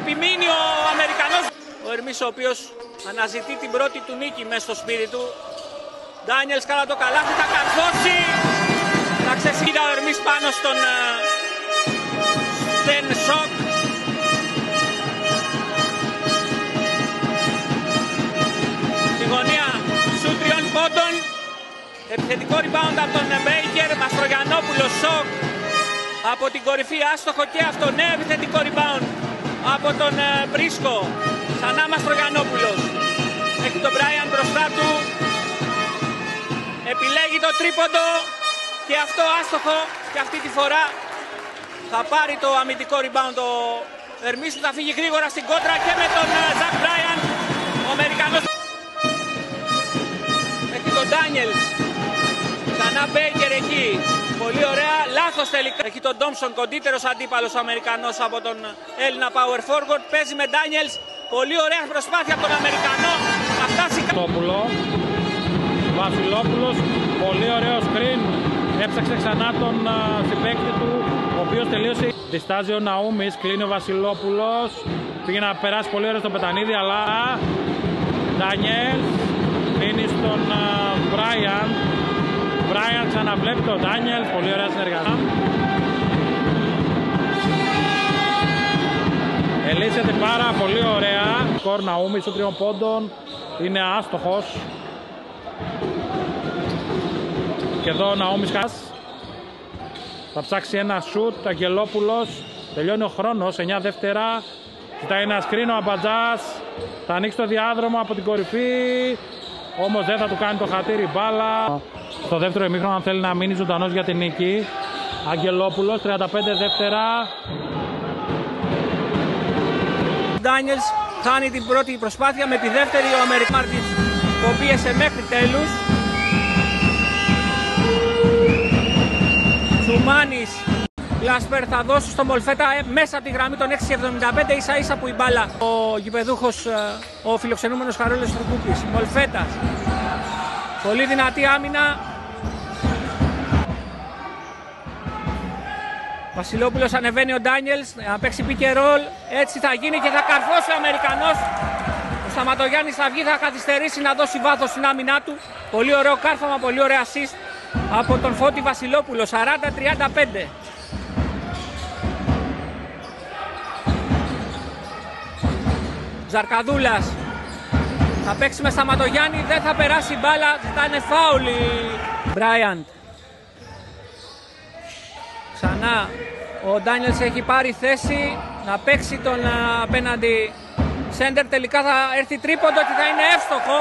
επιμείνει ο Αμερικανός. Ο Ερμής, ο οποίος αναζητεί την πρώτη του νίκη μέσα στο σπίτι του. Ντάνιελς καλά το καλάθι, θα καρφώσει. Θα ξεσύγει ο Ερμής πάνω στον Στεν Σοκ. Στη γωνία σου 3 πόντων. Επιθετικό rebound από τον Μπέικερ. Μαστρογιαννόπουλος, Σοκ από την κορυφή, άστοχο και αυτό. Νέο επιθετικό rebound από τον Μπρίσκο. Ξανά Μαστρογιαννόπουλος. Έχει τον Μπράιαν μπροστά του. Επιλέγει το τρίποντο και αυτό άστοχο, και αυτή τη φορά θα πάρει το αμυντικό rebound ο Ερμής, που θα φύγει γρήγορα στην κόντρα και με τον Ζακ Μπράιαν. Ο Αμερικανός έχει τον Ντάνιελς. Ξανά Μπέικερ εκεί. Πολύ ωραία. Λάθος τελικά. Έχει τον Ντόμψον, κοντύτερος αντίπαλος ο Αμερικανός από τον Έλληνα power forward. Παίζει με Ντάνιελς. Πολύ ωραία προσπάθεια από τον Αμερικανό. Θα φτάσει. Βασιλόπουλος, πολύ ωραίο screen. Έψαξε ξανά τον συμπαίκτη του, ο οποίος τελείωσε. Διστάζει ο Ναούμις, κλείνει ο Βασιλόπουλος. Πήγε να περάσει πολύ ωραία στο πετανίδι, αλλά Ντάνιελς κλείνει στον Μπράιαν. Μπράιαν ξαναβλέπει τον Ντάνιελς, πολύ ωραία συνεργασία. Ελύσσεται πάρα πολύ ωραία. Σκορ Ναούμις των 3 πόντων είναι άστοχος. Και εδώ ο Ναούμις θα ψάξει ένα σουτ. Αγγελόπουλος, τελειώνει ο χρόνος, 9 δεύτερα. Ζητάει ένα σκρίνο ο Αμπατζάς. Θα ανοίξει το διάδρομο από την κορυφή. Όμως δεν θα του κάνει το χατήρι μπάλα. Στο δεύτερο ημίχρονο, αν θέλει να μείνει ζωντανός για την νίκη. Αγγελόπουλος, 35 δεύτερα. Ντάνιελς χάνει την πρώτη προσπάθεια, με τη δεύτερη ο Αμερικανός το πίεσε μέχρι τέλους. Τσουμάνης, Λάσπερ θα δώσει στο Μολφέτα μέσα από τη γραμμή των 6,75, ίσα ίσα που η μπάλα. Ο γηπεδούχος, ο φιλοξενούμενος Χαρόλης Τουρκούπης. Μολφέτας, πολύ δυνατή άμυνα. Βασιλόπουλος, ανεβαίνει ο Ντάνιελς να παίξει pick and roll. Έτσι θα γίνει και θα καρφώσει ο Αμερικανός. Ο Σταματογιάννης θα βγει, θα καθυστερήσει να δώσει βάθος στην άμυνά του. Πολύ ωραίο κάρφαμα, πολύ ωραίο assist από τον Φώτη Βασιλόπουλο. 40-35. Ζαρκαδούλας θα παίξει με Σταματογιάννη, δεν θα περάσει μπάλα, θα είναι φάουλη. Μπράιαντ. Ξανά ο Ντάνιελς έχει πάρει θέση να παίξει τον απέναντι σέντερ. Τελικά θα έρθει τρίποντο και θα είναι εύστοχο.